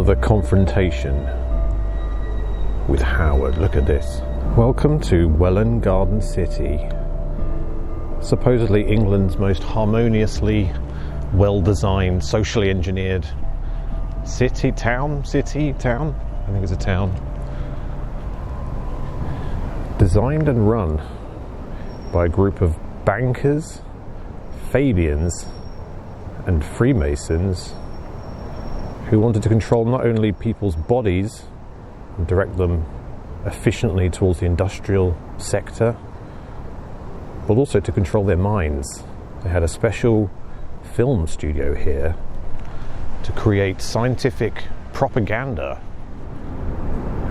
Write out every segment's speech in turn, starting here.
another confrontation with Howard. Look at this. Welcome to Welwyn Garden City. Supposedly England's most harmoniously well-designed, socially engineered city, town? I think it's a town. Designed and run by a group of bankers, Fabians and Freemasons who wanted to control not only people's bodies and direct them efficiently towards the industrial sector, but also to control their minds. They had a special film studio here to create scientific propaganda.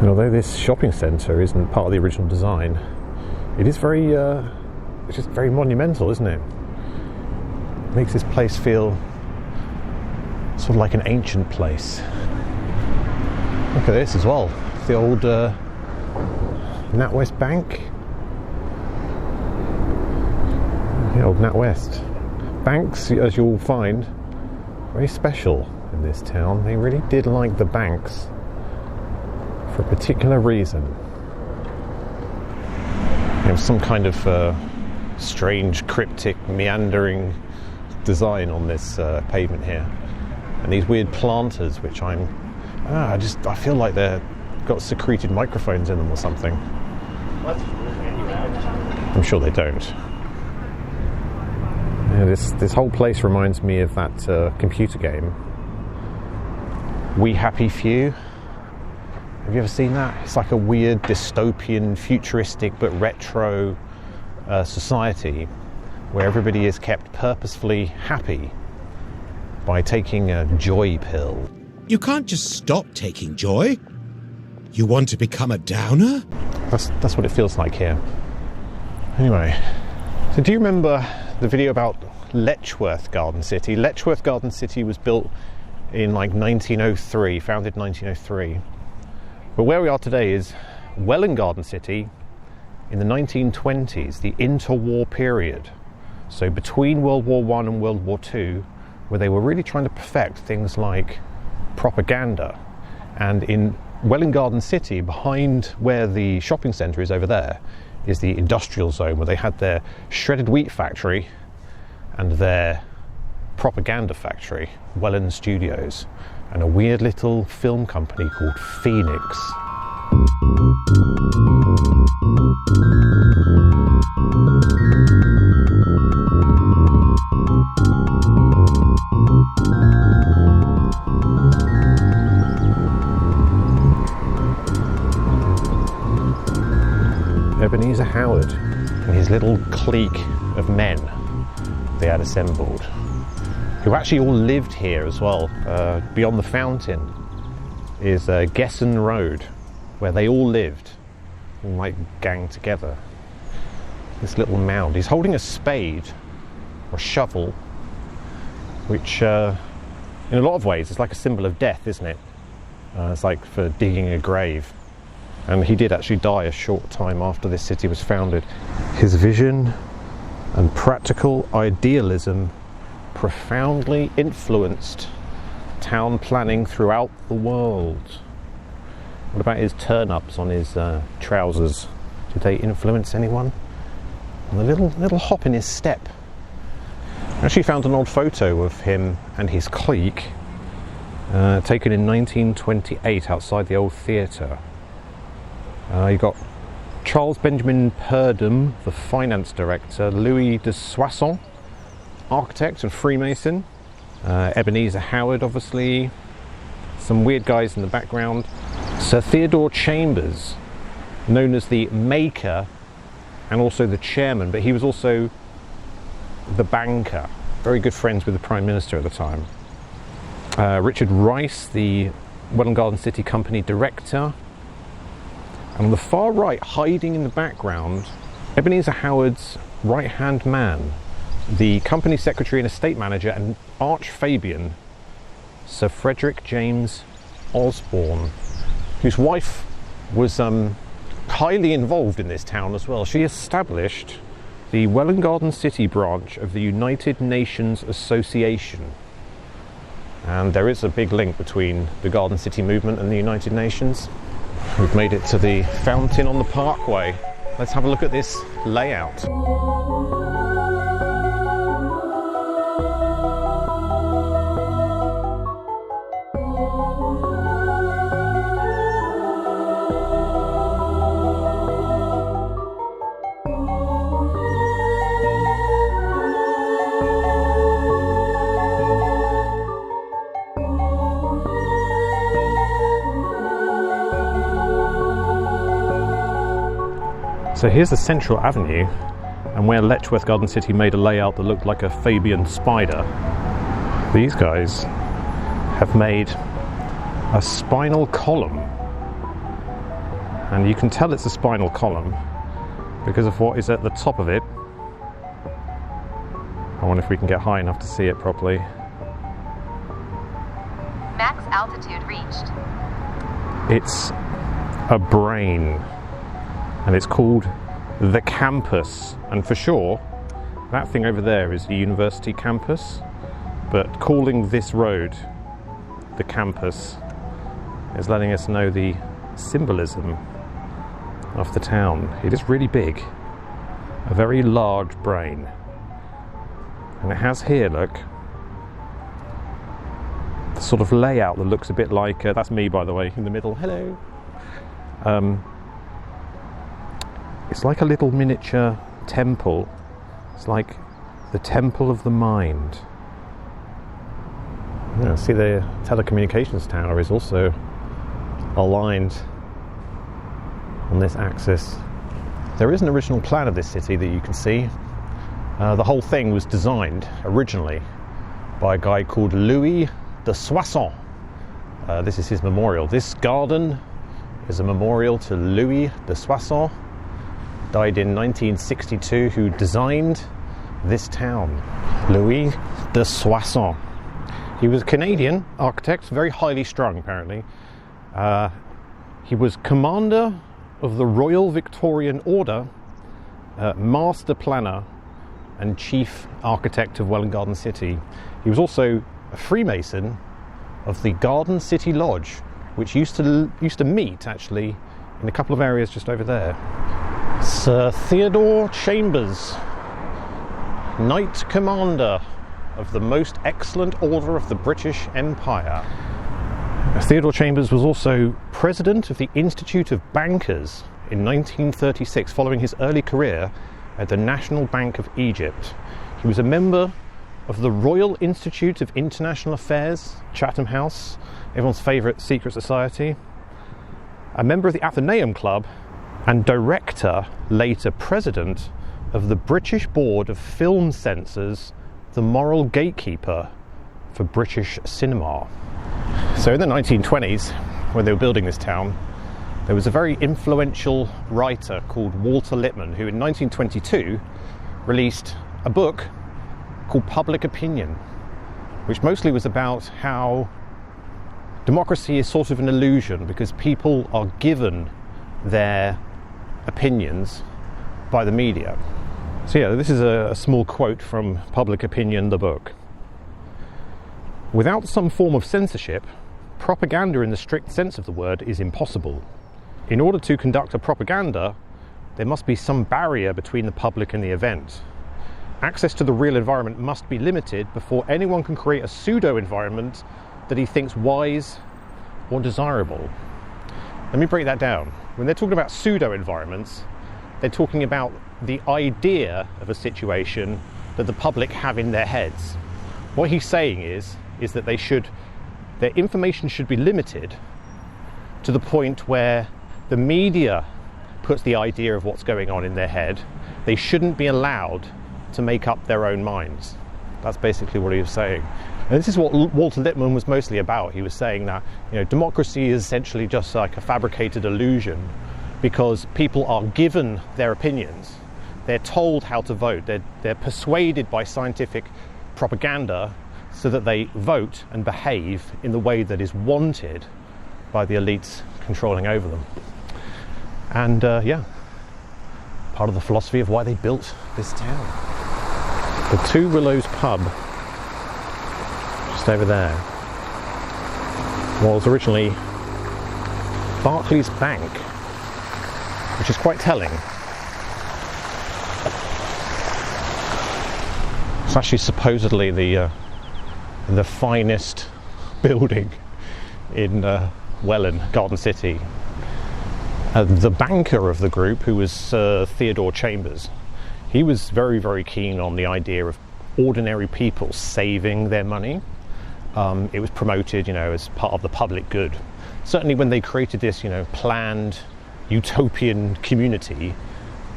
And although this shopping centre isn't part of the original design, it is very, it's just very monumental, isn't it? It makes this place feel sort of like an ancient place. Look at this as well. The old NatWest Bank. The old NatWest. Banks, as you'll find, very special in this town. They really did like the banks for a particular reason. You have some kind of strange, cryptic, meandering design on this pavement here, and these weird planters, which I feel like they've got secreted microphones in them or something. I'm sure they don't. Yeah, this whole place reminds me of that computer game, We Happy Few. Have you ever seen that? It's like a weird dystopian, futuristic but retro society where everybody is kept purposefully happy by taking a joy pill. You can't just stop taking joy. You want to become a downer? That's what it feels like here. Anyway, so do you remember the video about Letchworth Garden City? Letchworth Garden City was built in like 1903, founded in 1903. But where we are today is Welwyn Garden City in the 1920s, the interwar period. So between World War I and World War II, where they were really trying to perfect things like propaganda. And in Welwyn Garden City, behind where the shopping centre is over there, is the industrial zone where they had their shredded wheat factory and their propaganda factory, Welwyn Studios, and a weird little film company called Phoenix. Ebenezer Howard and his little clique of men they had assembled, who actually all lived here as well. Beyond the fountain is Gesson Road, where they all lived, all like gang together. This little mound. He's holding a spade or shovel, which in a lot of ways is like a symbol of death, isn't it? It's like for digging a grave. And he did actually die a short time after this city was founded. His vision and practical idealism profoundly influenced town planning throughout the world. What about his turn-ups on his trousers? Did they influence anyone? And the little hop in his step. I actually found an old photo of him and his clique taken in 1928 outside the old theatre. You've got Charles Benjamin Purdom, the finance director, Louis de Soissons, architect and Freemason, Ebenezer Howard, obviously, some weird guys in the background, Sir Theodore Chambers, known as the maker and also the chairman, but he was also the banker, very good friends with the Prime Minister at the time. Richard Rice, the Welwyn Garden City Company director. And on the far right, hiding in the background, Ebenezer Howard's right-hand man, the company secretary and estate manager and arch Fabian, Sir Frederick James Osborne, whose wife was highly involved in this town as well. She established the Welwyn Garden City branch of the United Nations Association. And there is a big link between the Garden City movement and the United Nations. We've made it to the fountain on the parkway. Let's have a look at this layout. So here's the central avenue, and where Letchworth Garden City made a layout that looked like a Fabian spider, these guys have made a spinal column. And you can tell it's a spinal column because of what is at the top of it. I wonder if we can get high enough to see it properly. Max altitude reached. It's a brain. And it's called the campus, and for sure that thing over there is the university campus, but calling this road the campus is letting us know the symbolism of the town. It is really big, a very large brain, and it has here, look, the sort of layout that looks a bit like that's me, by the way, in the middle. Hello. It's like a little miniature temple. It's like the temple of the mind. Yeah, see, the telecommunications tower is also aligned on this axis. There is an original plan of this city that you can see. The whole thing was designed originally by a guy called Louis de Soissons. This is his memorial. This garden is a memorial to Louis de Soissons, died in 1962, who designed this town. Louis de Soissons. He was a Canadian architect, very highly strung apparently. He was commander of the Royal Victorian Order, master planner and chief architect of Welwyn Garden City. He was also a Freemason of the Garden City Lodge, which used to meet actually in a couple of areas just over there. Sir Theodore Chambers, Knight Commander of the Most Excellent Order of the British Empire. Theodore Chambers was also President of the Institute of Bankers in 1936, following his early career at the National Bank of Egypt. He was a member of the Royal Institute of International Affairs, Chatham House, everyone's favourite secret society, a member of the Athenaeum Club, and director, later president, of the British Board of Film Censors, the moral gatekeeper for British cinema. So in the 1920s, when they were building this town, there was a very influential writer called Walter Lippmann, who in 1922 released a book called Public Opinion, which mostly was about how democracy is sort of an illusion because people are given their opinions by the media. So yeah, this is a small quote from Public Opinion, the book. Without some form of censorship, propaganda in the strict sense of the word is impossible. In order to conduct a propaganda, there must be some barrier between the public and the event. Access to the real environment must be limited before anyone can create a pseudo-environment that he thinks wise or desirable. Let me break that down. When they're talking about pseudo-environments, they're talking about the idea of a situation that the public have in their heads. What he's saying is that their information should be limited to the point where the media puts the idea of what's going on in their head. They shouldn't be allowed to make up their own minds. That's basically what he was saying. And this is what Walter Lippmann was mostly about. He was saying that, democracy is essentially just like a fabricated illusion because people are given their opinions. They're told how to vote. They're persuaded by scientific propaganda so that they vote and behave in the way that is wanted by the elites controlling over them. And part of the philosophy of why they built this town. The Two Willows pub, just over there. was originally Barclays Bank, which is quite telling. It's actually supposedly the finest building in Welwyn, Garden City. The banker of the group, who was Theodore Chambers, he was very, very keen on the idea of ordinary people saving their money. It was promoted, as part of the public good. Certainly when they created this, planned utopian community,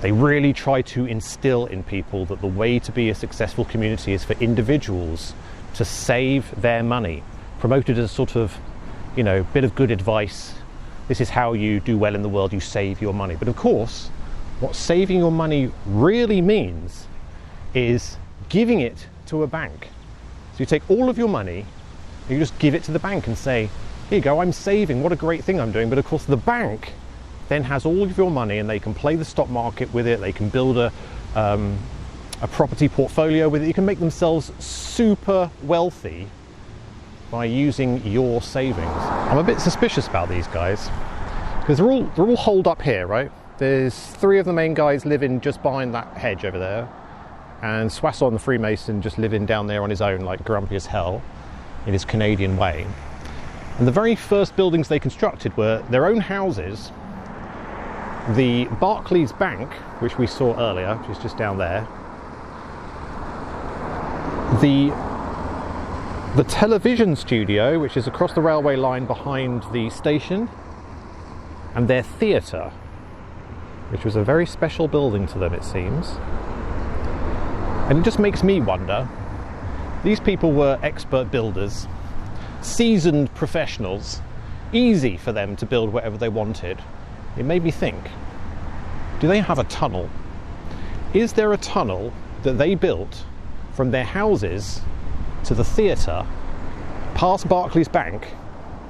they really tried to instill in people that the way to be a successful community is for individuals to save their money. Promoted as sort of, bit of good advice. This is how you do well in the world, you save your money. But of course, what saving your money really means is giving it to a bank. So you take all of your money, and you just give it to the bank and say, here you go, I'm saving, what a great thing I'm doing. But of course the bank then has all of your money, and they can play the stock market with it, they can build a property portfolio with it, you can make themselves super wealthy by using your savings. I'm a bit suspicious about these guys, because they're all holed up here, right? There's 3 of the main guys living just behind that hedge over there, and Soissons the Freemason just living down there on his own, like grumpy as hell, in his Canadian way. And the very first buildings they constructed were their own houses. The Barclays Bank, which we saw earlier, which is just down there. The television studio, which is across the railway line behind the station, and their theatre, which was a very special building to them, it seems. And it just makes me wonder, these people were expert builders, seasoned professionals, easy for them to build whatever they wanted. It made me think, do they have a tunnel? Is there a tunnel that they built from their houses to the theatre, past Barclays Bank,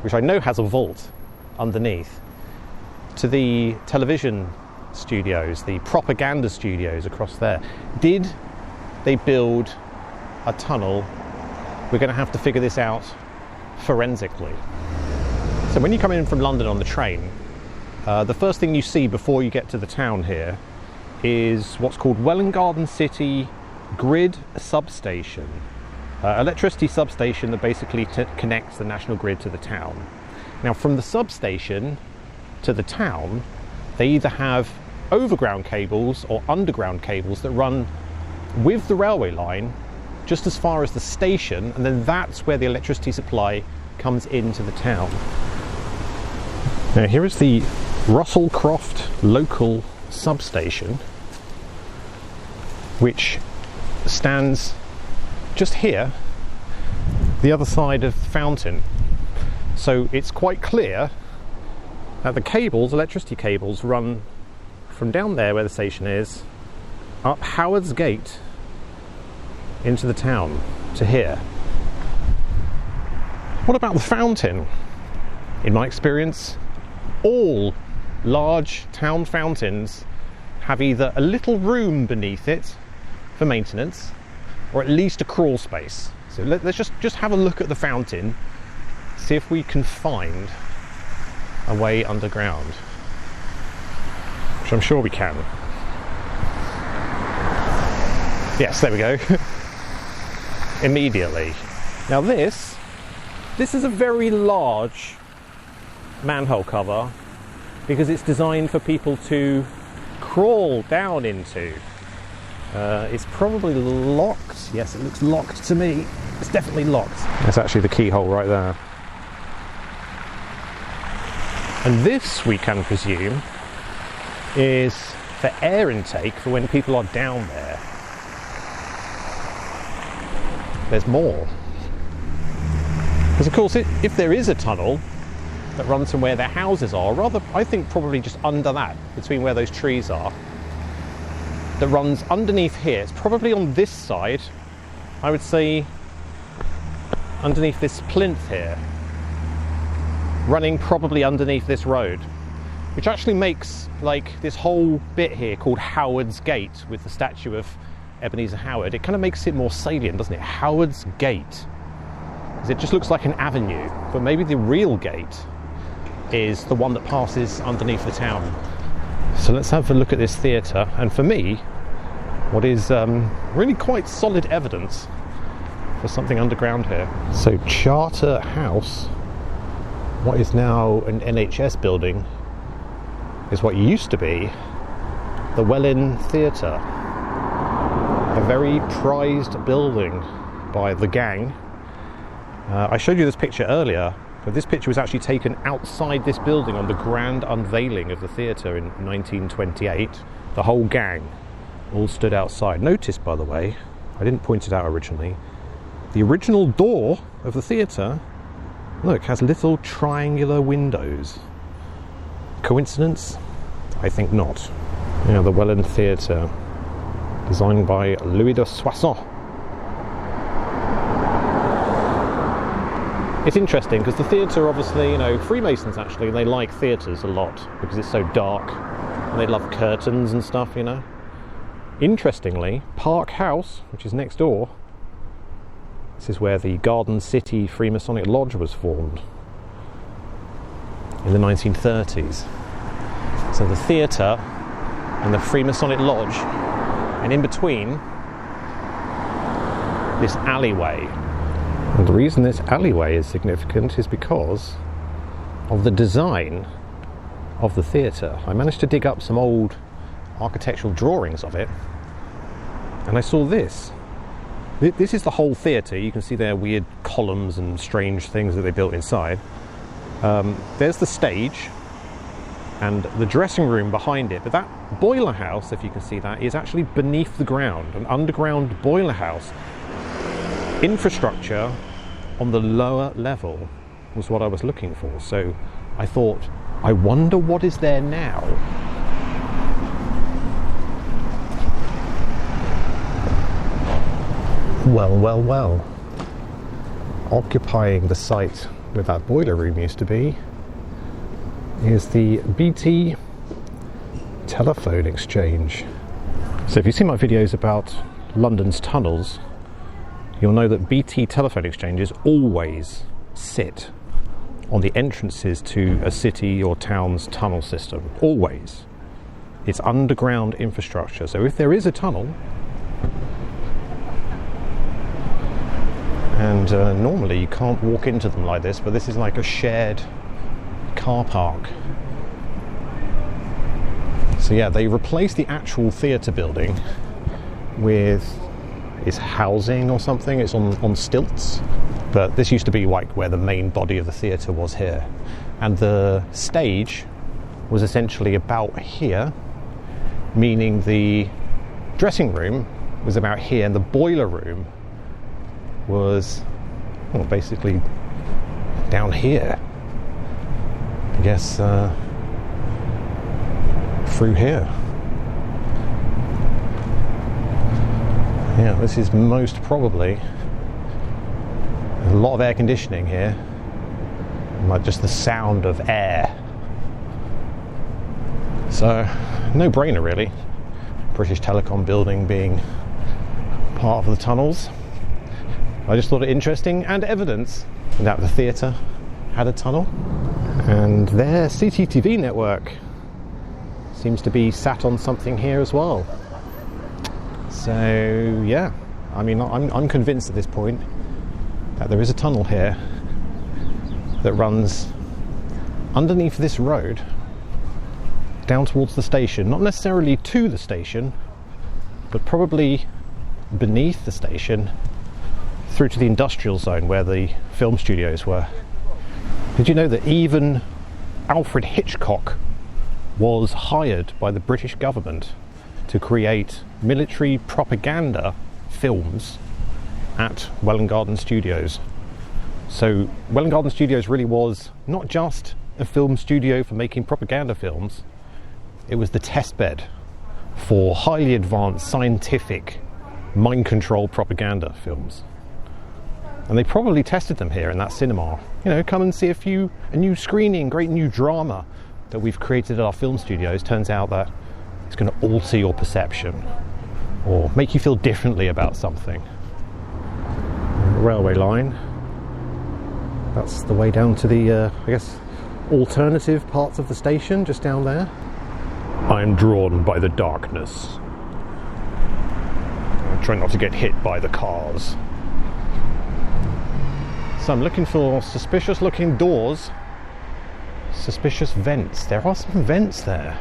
which I know has a vault underneath, to the television studios, the propaganda studios across there? Did they build a tunnel? We're going to have to figure this out forensically. So when you come in from London on the train, the first thing you see before you get to the town here is what's called Welwyn Garden City Grid Substation. Electricity substation that basically connects the national grid to the town. Now from the substation to the town, they either have overground cables or underground cables that run with the railway line just as far as the station, and then that's where the electricity supply comes into the town. Now here is the Russell Croft local substation, which stands just here, the other side of the fountain. So it's quite clear that the cables, electricity cables, run from down there where the station is, up Howard's Gate into the town to here. What about the fountain? In my experience, all large town fountains have either a little room beneath it for maintenance, or at least a crawl space. So let's just have a look at the fountain, see if we can find a way underground, which I'm sure we can. Yes, there we go. Immediately. Now this is a very large manhole cover, because it's designed for people to crawl down into. It's probably locked. Yes, it looks locked to me. It's definitely locked. That's actually the keyhole right there. And this, we can presume, is for air intake for when people are down there. There's more. Because of course, if there is a tunnel that runs from where their houses are, rather, I think probably just under that, between where those trees are, that runs underneath here. It's probably on this side, I would say, underneath this plinth here, running probably underneath this road, which actually makes like this whole bit here called Howard's Gate with the statue of Ebenezer Howard. It kind of makes it more salient, doesn't it? Howard's Gate. is it just looks like an avenue, but maybe the real gate is the one that passes underneath the town. So let's have a look at this theatre, and for me, what is really quite solid evidence for something underground here. So Charter House, what is now an NHS building, is what used to be the Welwyn Theatre, a very prized building by the gang. I showed you this picture earlier, but this picture was actually taken outside this building on the grand unveiling of the theatre in 1928. The whole gang all stood outside. Notice, by the way, I didn't point it out originally, the original door of the theatre, look, has little triangular windows. Coincidence? I think not. Yeah, the Welwyn Theatre, designed by Louis de Soissons. It's interesting because the theatre, obviously, you know, Freemasons actually, they like theatres a lot because it's so dark and they love curtains and stuff, you know. Interestingly, Park House, which is next door, this is where the Garden City Freemasonic Lodge was formed in the 1930s. So the theatre and the Freemasonic Lodge, and in between, this alleyway. And the reason this alleyway is significant is because of the design of the theatre. I managed to dig up some old architectural drawings of it, and I saw this. This is the whole theatre. You can see there weird columns and strange things that they built inside. There's the stage and the dressing room behind it, but that boiler house, if you can see that, is actually beneath the ground, an underground boiler house. Infrastructure on the lower level was what I was looking for. So I thought, I wonder what is there now. Well. Occupying the site where that boiler room used to be is the BT telephone exchange. So if you see my videos about London's tunnels, you'll know that BT telephone exchanges always sit on the entrances to a city or town's tunnel system. Always. It's underground infrastructure. So if there is a tunnel, and normally you can't walk into them like this, but this is like a shared car park. So yeah, they replaced the actual theatre building with its housing or something. It's on stilts, but this used to be like where the main body of the theatre was here, and the stage was essentially about here, meaning the dressing room was about here and the boiler room was, well, basically down here. I guess through here. Yeah, this is most probably a lot of air conditioning here, like just the sound of air. So, no brainer really. British Telecom building being part of the tunnels. I just thought it interesting and evidence that the theatre had a tunnel, and their CCTV network seems to be sat on something here as well. So yeah, I mean, I'm convinced at this point that there is a tunnel here that runs underneath this road down towards the station, not necessarily to the station, but probably beneath the station through to the industrial zone where the film studios were. Did you know that even Alfred Hitchcock was hired by the British government to create military propaganda films at Welwyn Garden Studios? So Welwyn Garden Studios really was not just a film studio for making propaganda films, it was the test bed for highly advanced scientific mind control propaganda films. And they probably tested them here in that cinema. You know, come and see a new screening, great new drama that we've created at our film studios. Turns out that it's going to alter your perception or make you feel differently about something. Railway line. That's the way down to the, I guess, alternative parts of the station, just down there. I'm drawn by the darkness. I try not to get hit by the cars. So I'm looking for suspicious looking doors, suspicious vents. There are some vents there.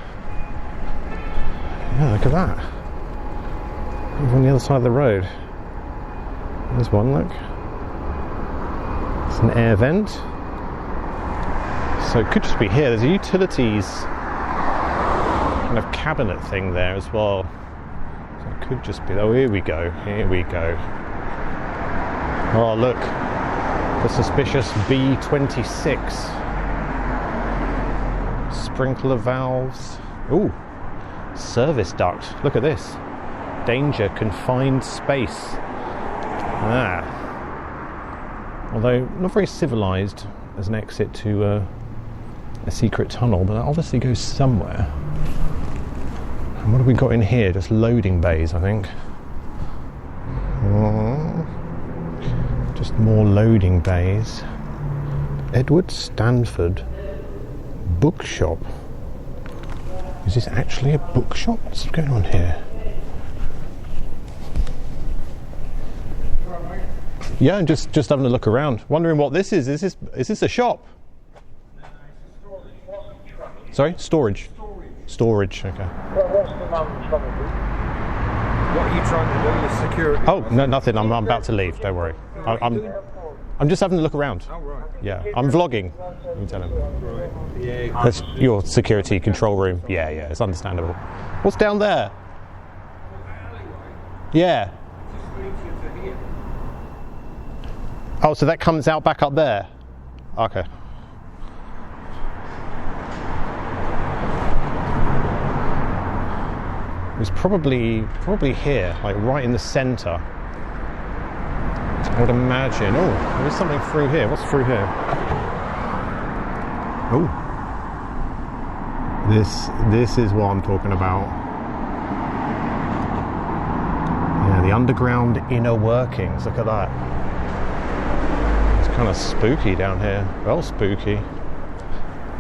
Yeah, look at that. Over on the other side of the road. There's one, look. It's an air vent. So it could just be here. There's a utilities kind of cabinet thing there as well. So it could just be, oh, here we go, here we go. Oh, look, the suspicious B26. Sprinkler valves. Ooh, service duct. Look at this. Danger, confined space. Ah. Although not very civilized as an exit to a secret tunnel, but that obviously goes somewhere. And what have we got in here? Just loading bays, I think. Just more loading bays. Edward Stanford bookshop. Is this actually a bookshop? What's going on here? Yeah, I'm just having a look around, wondering what this is. Is this a shop? No, it's a storage. What's the truck? Sorry, storage. Storage. Okay. Well, what's the man trying to do? What are you trying to do? The security? Oh no, nothing. I'm about to leave. Don't worry. I'm just having a look around. Oh right. Yeah, I'm vlogging. You can tell him. Right. Yeah. That's your security control room. Yeah, it's understandable. What's down there? Yeah. Oh, so that comes out back up there? Okay. It's probably here, like right in the centre. I would imagine. Oh, there is something through here. What's through here? Oh. This is what I'm talking about. Yeah, the underground inner workings. Look at that. It's kind of spooky down here. Well, spooky.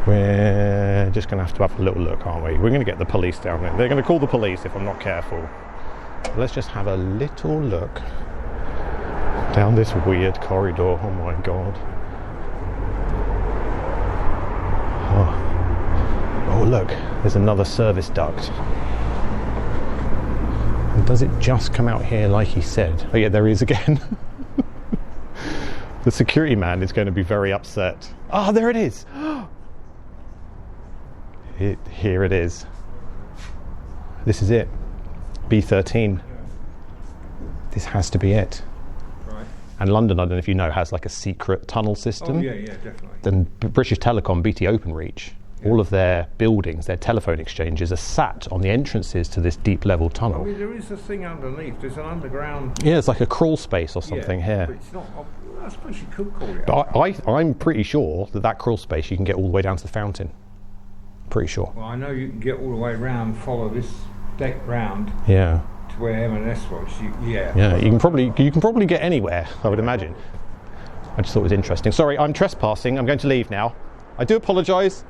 We're just going to have a little look, aren't we? We're going to get the police down there. They're going to call the police if I'm not careful. So let's just have a little look down this weird corridor. Oh my god. Oh look, there's another service duct. And does it just come out here like he said? Oh yeah, there he is again. The security man is going to be very upset. Ah, there it is. Here it is. This is it. B13. This has to be it. Right. And London, I don't know if you know, has like a secret tunnel system. Oh yeah, definitely. Then British Telecom, BT Openreach, all of their buildings, their telephone exchanges are sat on the entrances to this deep level tunnel. I mean, there is a thing underneath. There's an underground. Yeah, it's like a crawl space or something here. But it's not. I suppose you could call it. But I'm pretty sure that crawl space you can get all the way down to the fountain. Pretty sure. Well, I know you can get all the way round, follow this deck round. Yeah. To where M&S was. Yeah, you can probably get anywhere, I would imagine. I just thought it was interesting. Sorry, I'm trespassing. I'm going to leave now. I do apologise.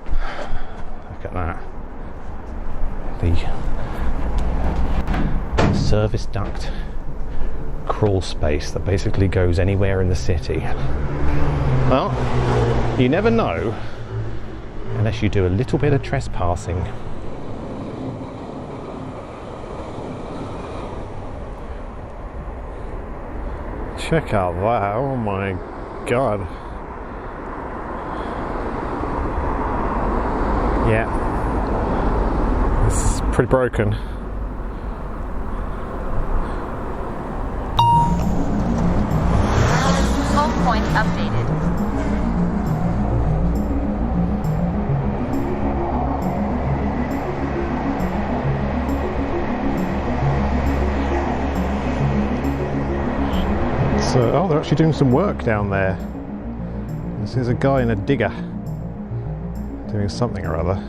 Look at that. The service duct crawl space that basically goes anywhere in the city. Well, you never know unless you do a little bit of trespassing. Check out that, oh my god. Yeah, this is pretty broken. Home point updated. So, oh, they're actually doing some work down there. This is a guy in a digger doing something or other.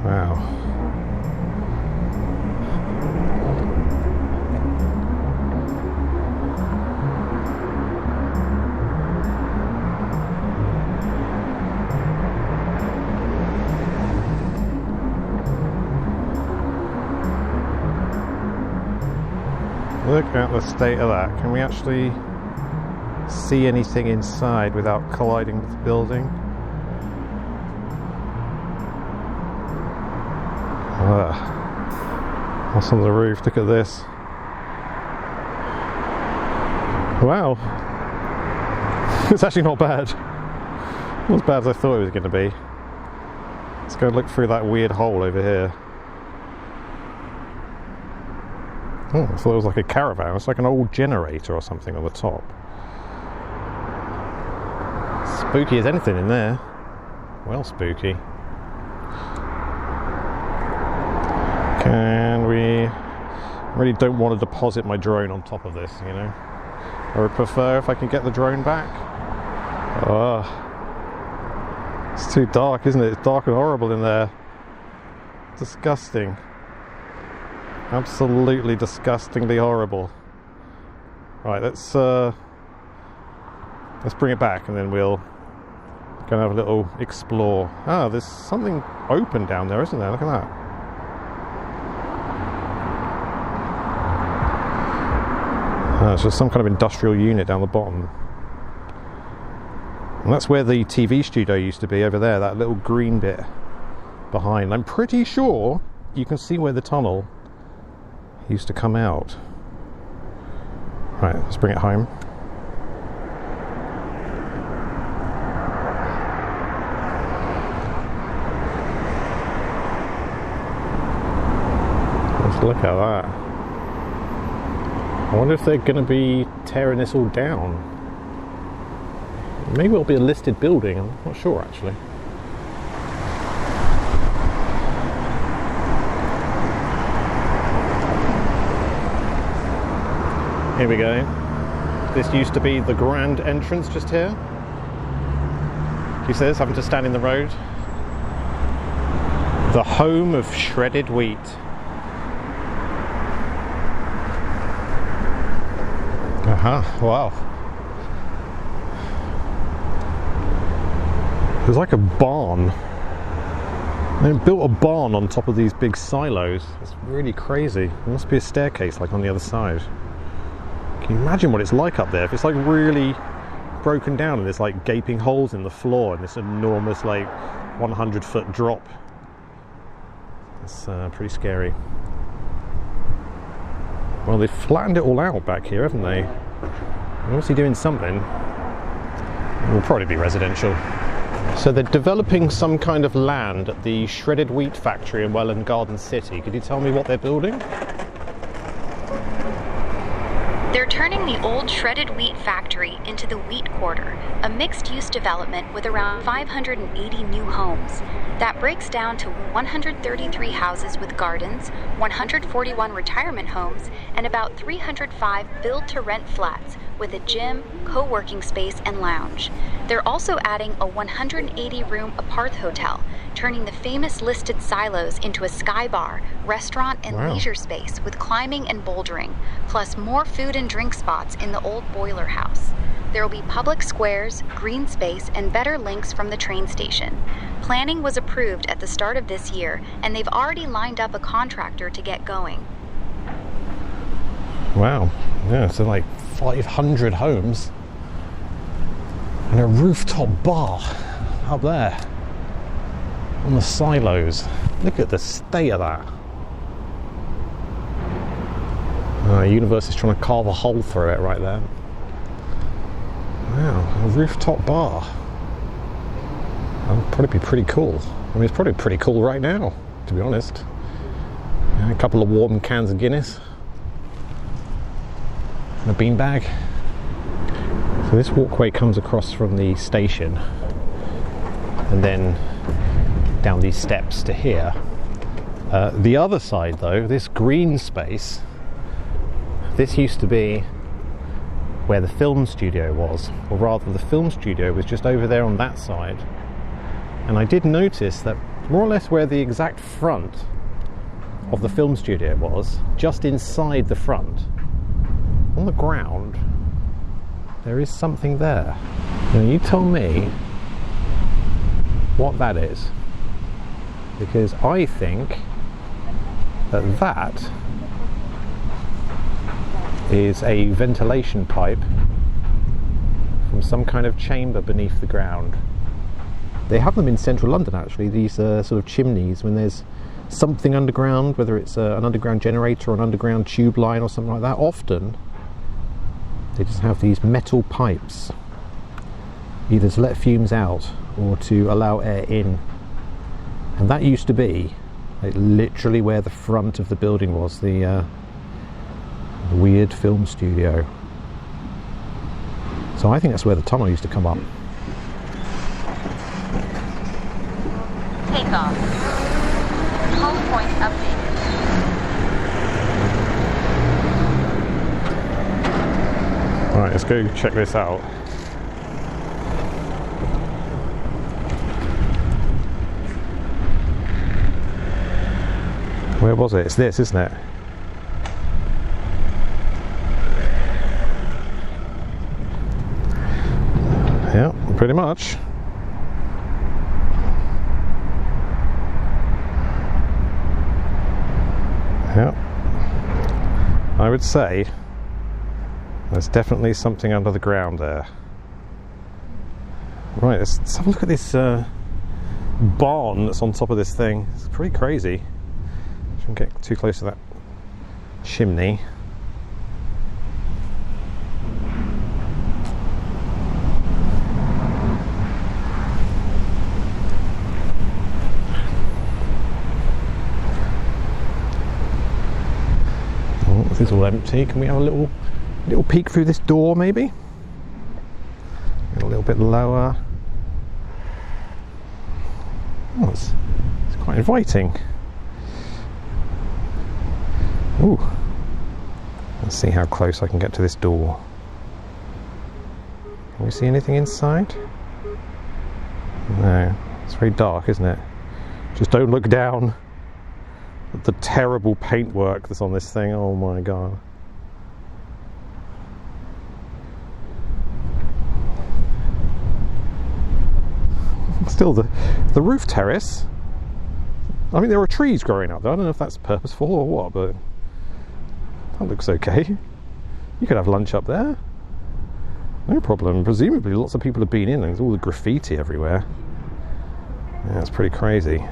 Wow. Look at the state of that. Can we actually see anything inside without colliding with the building? What's on the roof? Look at this. Wow. It's actually not bad. Not as bad as I thought it was going to be. Let's go look through that weird hole over here. Oh, I thought it was like a caravan. It's like an old generator or something on the top. Spooky as anything in there. Well, spooky. Can we... I really don't want to deposit my drone on top of this, you know. I would prefer if I can get the drone back. It's too dark, isn't it? It's dark and horrible in there. Disgusting. Absolutely disgustingly horrible. Right, let's bring it back and then we'll go and have a little explore. Ah, there's something open down there, isn't there? Look at that. It's just some kind of industrial unit down the bottom. And that's where the TV studio used to be, over there, that little green bit behind. I'm pretty sure you can see where the tunnel used to come out. Right, let's bring it home. Let's look at that. I wonder if they're going to be tearing this all down. Maybe it'll be a listed building, I'm not sure actually. Here we go. This used to be the grand entrance just here. He says, having to stand in the road. The home of shredded wheat. Wow. There's like a barn. They built a barn on top of these big silos. It's really crazy. There must be a staircase like on the other side. Can you imagine what it's like up there? If it's like really broken down and there's like gaping holes in the floor and this enormous like 100-foot drop. It's pretty scary. Well, they've flattened it all out back here, haven't they? They're obviously doing something. It will probably be residential. So they're developing some kind of land at the shredded wheat factory in Welwyn Garden City. Could you tell me what they're building? They're turning the old shredded wheat factory into the Wheat Quarter, a mixed-use development with around 580 new homes. That breaks down to 133 houses with gardens, 141 retirement homes, and about 305 build-to-rent flats with a gym, co-working space, and lounge. They're also adding a 180-room Aparth hotel, turning the famous listed silos into a sky bar, restaurant, and leisure space with climbing and bouldering, plus more food and drink spots in the old boiler house. There will be public squares, green space, and better links from the train station. Planning was approved at the start of this year, and they've already lined up a contractor to get going. Wow, yeah, so like 500 homes and a rooftop bar up there on the silos. Look at the state of that. The universe is trying to carve a hole through it right there. Wow, a rooftop bar. That'll probably be pretty cool. I mean, it's probably pretty cool right now, to be honest. A couple of warm cans of Guinness and a beanbag. So this walkway comes across from the station and then down these steps to here. The other side though, this green space, this used to be where the film studio was, or rather the film studio was just over there on that side. And I did notice that more or less where the exact front of the film studio was, just inside the front, on the ground, there is something there. Now you tell me what that is, because I think that is a ventilation pipe from some kind of chamber beneath the ground. They have them in central London actually, these sort of chimneys, when there's something underground, whether it's an underground generator or an underground tube line or something like that. Often they just have these metal pipes, either to let fumes out or to allow air in. And that used to be like literally where the front of the building was, the weird film studio. So I think that's where the tunnel used to come up. Take off. Home point updated. Alright, let's go check this out. Where was it? It's this, isn't it? Yeah, pretty much. Yeah. I would say there's definitely something under the ground there. Right, let's have a look at this barn that's on top of this thing. It's pretty crazy. Shouldn't get too close to that chimney. Oh, this is all empty. Can we have a little peek through this door, maybe? A little bit lower. Oh, it's quite inviting. Ooh. Let's see how close I can get to this door. Can we see anything inside? No. It's very dark, isn't it? Just don't look down at the terrible paintwork that's on this thing. Oh my god. Still, the roof terrace. I mean, there are trees growing up there. I don't know if that's purposeful or what, but that looks okay. You could have lunch up there. No problem. Presumably lots of people have been in. There's all the graffiti everywhere. Yeah, it's pretty crazy.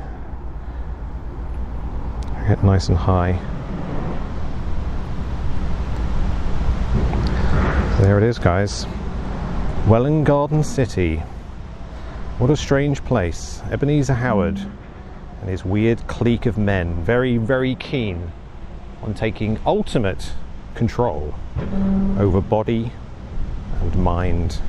Get nice and high. So there it is, guys. Welwyn Garden City. What a strange place. Ebenezer Howard and his weird clique of men, very, very keen on taking ultimate control over body and mind